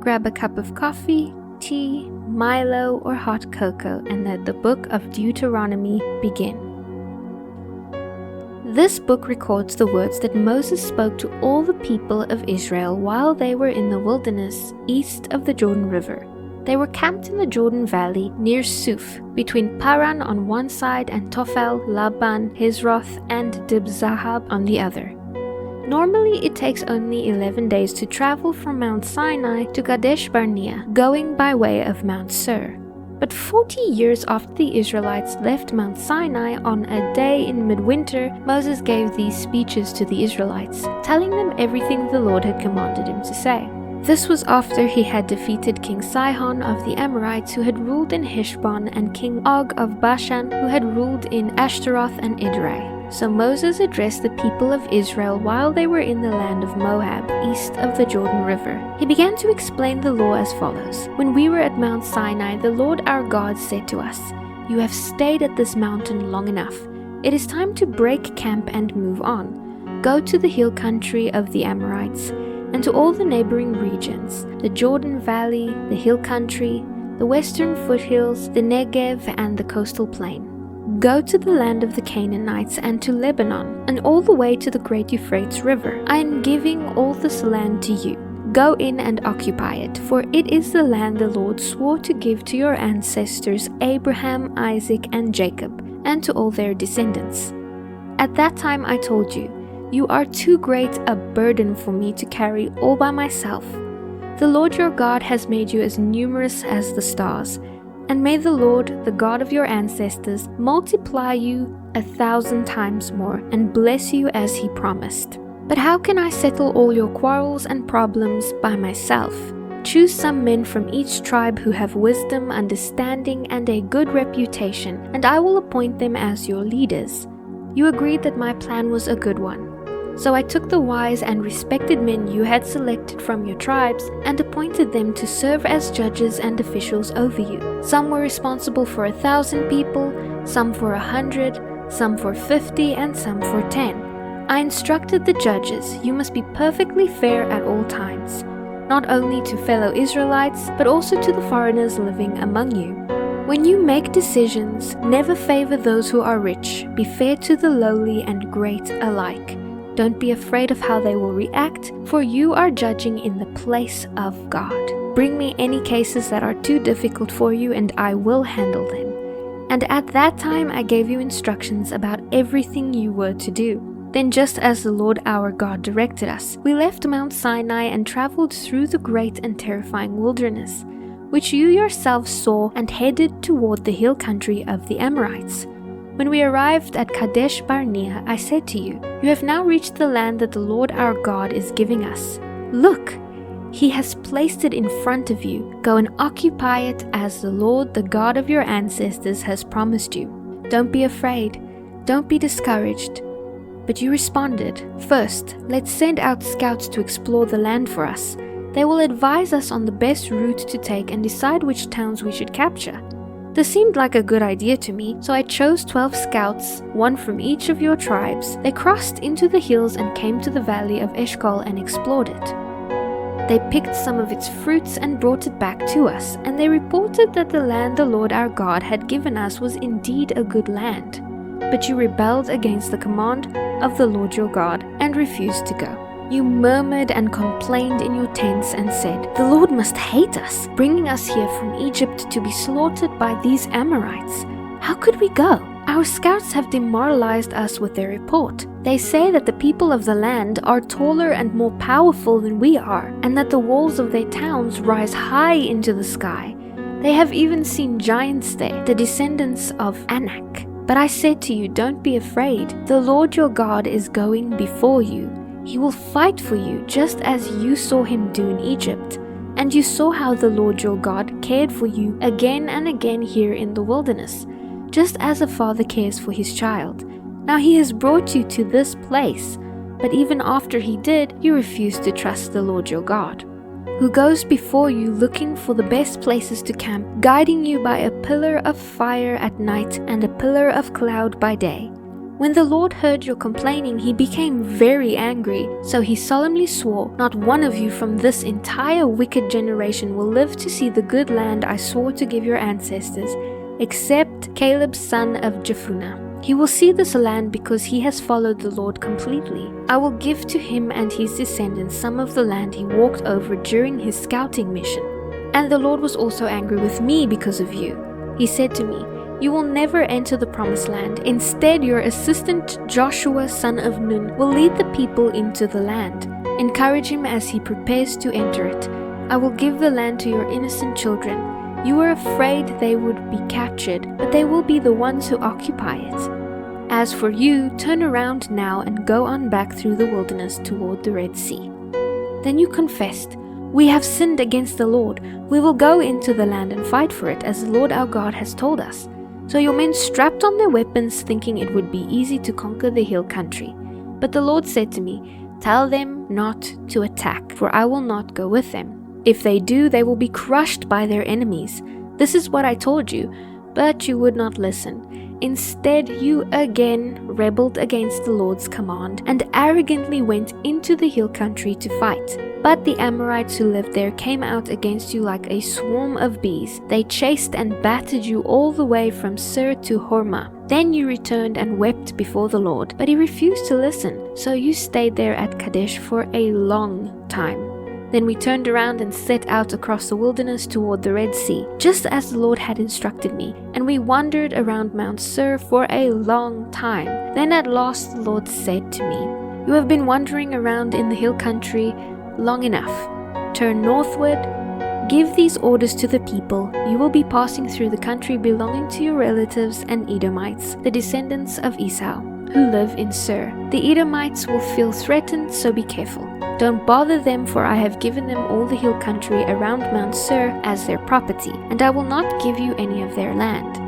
grab a cup of coffee, tea, Milo, or hot cocoa, and let the book of Deuteronomy begin. This book records the words that Moses spoke to all the people of Israel while they were in the wilderness east of the Jordan River. They were camped in the Jordan Valley near Suf, between Paran on one side and Tophel, Laban, Hezroth, and Dibzahab on the other. Normally, it takes only 11 days to travel from Mount Sinai to Kadesh Barnea, going by way of Mount Sur. But 40 years after the Israelites left Mount Sinai on a day in midwinter, Moses gave these speeches to the Israelites, telling them everything the Lord had commanded him to say. This was after he had defeated King Sihon of the Amorites, who had ruled in Heshbon, and King Og of Bashan, who had ruled in Ashtaroth and Edrei. So Moses addressed the people of Israel while they were in the land of Moab, east of the Jordan River. He began to explain the law as follows. When we were at Mount Sinai, the Lord our God said to us, "You have stayed at this mountain long enough. It is time to break camp and move on. Go to the hill country of the Amorites, and to all the neighboring regions, the Jordan Valley, the hill country, the western foothills, the Negev, and the coastal plain. Go to the land of the Canaanites and to Lebanon, and all the way to the great Euphrates River. I am giving all this land to you. Go in and occupy it, for it is the land the Lord swore to give to your ancestors Abraham, Isaac, and Jacob, and to all their descendants. At that time I told you, you are too great a burden for me to carry all by myself. The Lord your God has made you as numerous as the stars, and may the Lord, the God of your ancestors, multiply you 1,000 times more and bless you as he promised. But how can I settle all your quarrels and problems by myself? Choose some men from each tribe who have wisdom, understanding, and a good reputation, and I will appoint them as your leaders." You agreed that my plan was a good one. So I took the wise and respected men you had selected from your tribes and appointed them to serve as judges and officials over you. Some were responsible for 1,000 people, some for 100, some for 50, and some for 10. I instructed the judges, you must be perfectly fair at all times, not only to fellow Israelites, but also to the foreigners living among you. When you make decisions, never favor those who are rich. Be fair to the lowly and great alike. Don't be afraid of how they will react, for you are judging in the place of God. Bring me any cases that are too difficult for you, and I will handle them. And at that time I gave you instructions about everything you were to do. Then, just as the Lord our God directed us, we left Mount Sinai and traveled through the great and terrifying wilderness, which you yourselves saw, and headed toward the hill country of the Amorites. When we arrived at Kadesh Barnea, I said to you, "You have now reached the land that the Lord our God is giving us. Look, he has placed it in front of you. Go and occupy it as the Lord, the God of your ancestors, has promised you. Don't be afraid. Don't be discouraged." But you responded, "First, let's send out scouts to explore the land for us. They will advise us on the best route to take and decide which towns we should capture." This seemed like a good idea to me, so I chose 12 scouts, one from each of your tribes. They crossed into the hills and came to the valley of Eshcol and explored it. They picked some of its fruits and brought it back to us, and they reported that the land the Lord our God had given us was indeed a good land. But you rebelled against the command of the Lord your God and refused to go. You murmured and complained in your tents and said, "The Lord must hate us, bringing us here from Egypt to be slaughtered by these Amorites. How could we go? Our scouts have demoralized us with their report. They say that the people of the land are taller and more powerful than we are, and that the walls of their towns rise high into the sky. They have even seen giants there, the descendants of Anak. But I said to you, don't be afraid. The Lord your God is going before you. He will fight for you, just as you saw him do in Egypt. And you saw how the Lord your God cared for you again and again here in the wilderness, just as a father cares for his child. Now he has brought you to this place, but even after he did, you refused to trust the Lord your God, who goes before you looking for the best places to camp, guiding you by a pillar of fire at night and a pillar of cloud by day. When the Lord heard your complaining, he became very angry. So he solemnly swore, "Not one of you from this entire wicked generation will live to see the good land I swore to give your ancestors, except Caleb son of Jephunneh. He will see this land because he has followed the Lord completely. I will give to him and his descendants some of the land he walked over during his scouting mission." And the Lord was also angry with me because of you. He said to me, "You will never enter the promised land. Instead, your assistant Joshua son of Nun will lead the people into the land. Encourage him as he prepares to enter it. I will give the land to your innocent children. You were afraid they would be captured, but they will be the ones who occupy it. As for you, turn around now and go on back through the wilderness toward the Red Sea." Then you confessed, "We have sinned against the Lord. We will go into the land and fight for it, as the Lord our God has told us." So your men strapped on their weapons, thinking it would be easy to conquer the hill country. But the Lord said to me, "Tell them not to attack, for I will not go with them. If they do, they will be crushed by their enemies. This is what I told you, but you would not listen. Instead, you again rebelled against the Lord's command and arrogantly went into the hill country to fight. But the Amorites who lived there came out against you like a swarm of bees. They chased and battered you all the way from Sur to Hormah. Then you returned and wept before the Lord, but he refused to listen. So you stayed there at Kadesh for a long time. Then we turned around and set out across the wilderness toward the Red Sea, just as the Lord had instructed me, and we wandered around Mount Sinai for a long time. Then at last the Lord said to me, "You have been wandering around in the hill country long enough. Turn northward, give these orders to the people. You will be passing through the country belonging to your relatives and Edomites, the descendants of Esau, who live in Seir. The Edomites will feel threatened, so be careful. Don't bother them, for I have given them all the hill country around Mount Sinai as their property, and I will not give you any of their land.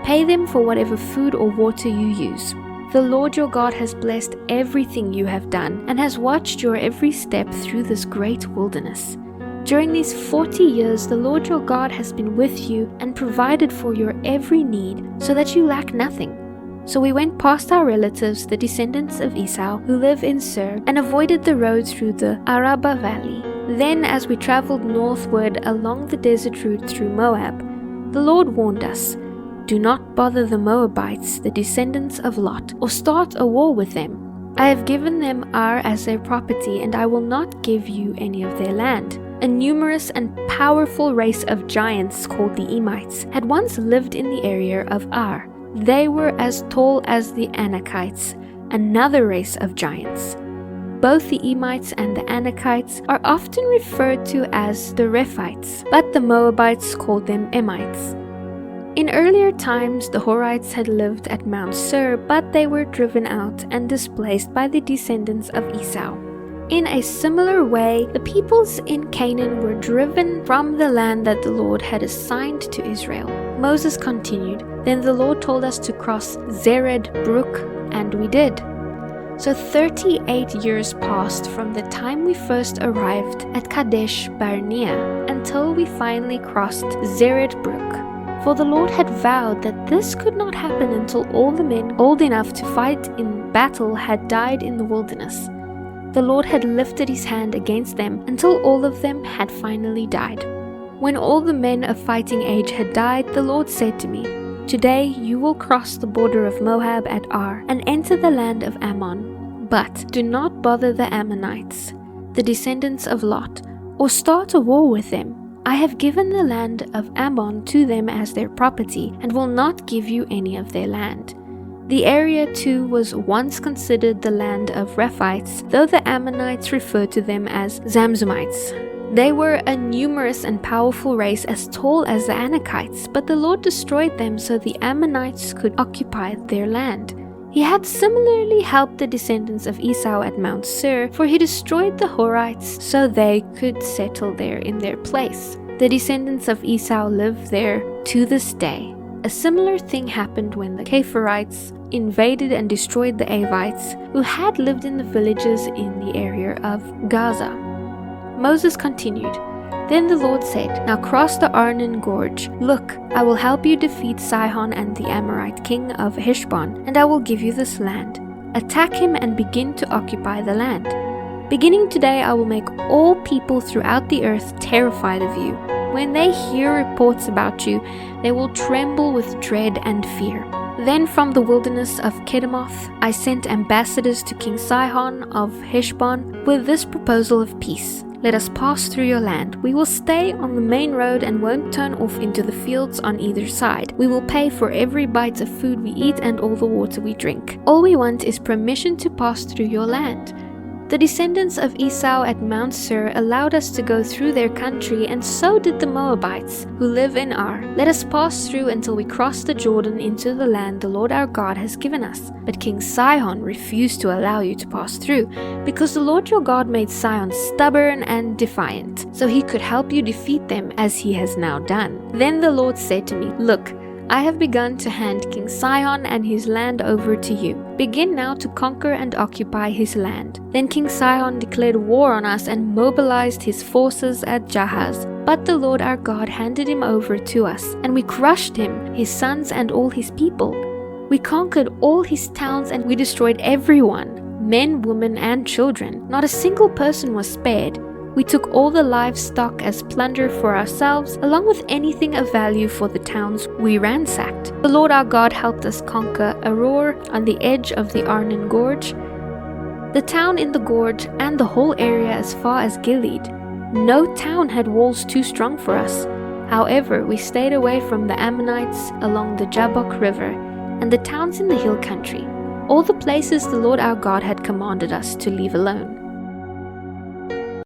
Pay them for whatever food or water you use. The Lord your God has blessed everything you have done and has watched your every step through this great wilderness. During these 40 years, the Lord your God has been with you and provided for your every need so that you lack nothing." So we went past our relatives, the descendants of Esau, who live in Seir, and avoided the road through the Arabah valley. Then, as we traveled northward along the desert route through Moab, the Lord warned us, "Do not bother the Moabites, the descendants of Lot, or start a war with them. I have given them Ar as their property, and I will not give you any of their land." A numerous and powerful race of giants called the Emites had once lived in the area of Ar. They were as tall as the Anakites, another race of giants. Both the Emites and the Anakites are often referred to as the Rephites, but the Moabites called them Emites. In earlier times, the Horites had lived at Mount Sinai, but they were driven out and displaced by the descendants of Esau. In a similar way, the peoples in Canaan were driven from the land that the Lord had assigned to Israel. Moses continued, "Then the Lord told us to cross Zered Brook, and we did." So 38 years passed from the time we first arrived at Kadesh Barnea until we finally crossed Zered Brook. For the Lord had vowed that this could not happen until all the men old enough to fight in battle had died in the wilderness. The Lord had lifted his hand against them until all of them had finally died. When all the men of fighting age had died, the Lord said to me, "Today you will cross the border of Moab at Ar and enter the land of Ammon. But do not bother the Ammonites, the descendants of Lot, or start a war with them. I have given the land of Ammon to them as their property and will not give you any of their land." The area too was once considered the land of Rephites, though the Ammonites referred to them as Zamzumites. They were a numerous and powerful race as tall as the Anakites, but the Lord destroyed them so the Ammonites could occupy their land. He had similarly helped the descendants of Esau at Mount Seir, for he destroyed the Horites so they could settle there in their place. The descendants of Esau live there to this day. A similar thing happened when the Kepharites invaded and destroyed the Avites, who had lived in the villages in the area of Gaza. Moses continued, Then the Lord said, "Now cross the Arnon Gorge. Look, I will help you defeat Sihon and the Amorite king of Heshbon, and I will give you this land. Attack him and begin to occupy the land. Beginning today, I will make all people throughout the earth terrified of you. When they hear reports about you, they will tremble with dread and fear." Then from the wilderness of Kedemoth, I sent ambassadors to King Sihon of Heshbon with this proposal of peace. "Let us pass through your land. We will stay on the main road and won't turn off into the fields on either side. We will pay for every bite of food we eat and all the water we drink. All we want is permission to pass through your land." The descendants of Esau at Mount Seir allowed us to go through their country, and so did the Moabites, who live in Ar. "Let us pass through until we cross the Jordan into the land the Lord our God has given us." But King Sihon refused to allow you to pass through, because the Lord your God made Sihon stubborn and defiant, so he could help you defeat them as he has now done. Then the Lord said to me, "Look, I have begun to hand King Sihon and his land over to you. Begin now to conquer and occupy his land." Then King Sihon declared war on us and mobilized his forces at Jahaz. But the Lord our God handed him over to us, and we crushed him, his sons and all his people. We conquered all his towns and we destroyed everyone, men, women, and children. Not a single person was spared. We took all the livestock as plunder for ourselves, along with anything of value for the towns we ransacked. The Lord our God helped us conquer Aroer on the edge of the Arnon Gorge, the town in the gorge, and the whole area as far as Gilead. No town had walls too strong for us. However, we stayed away from the Ammonites along the Jabbok River and the towns in the hill country, all the places the Lord our God had commanded us to leave alone.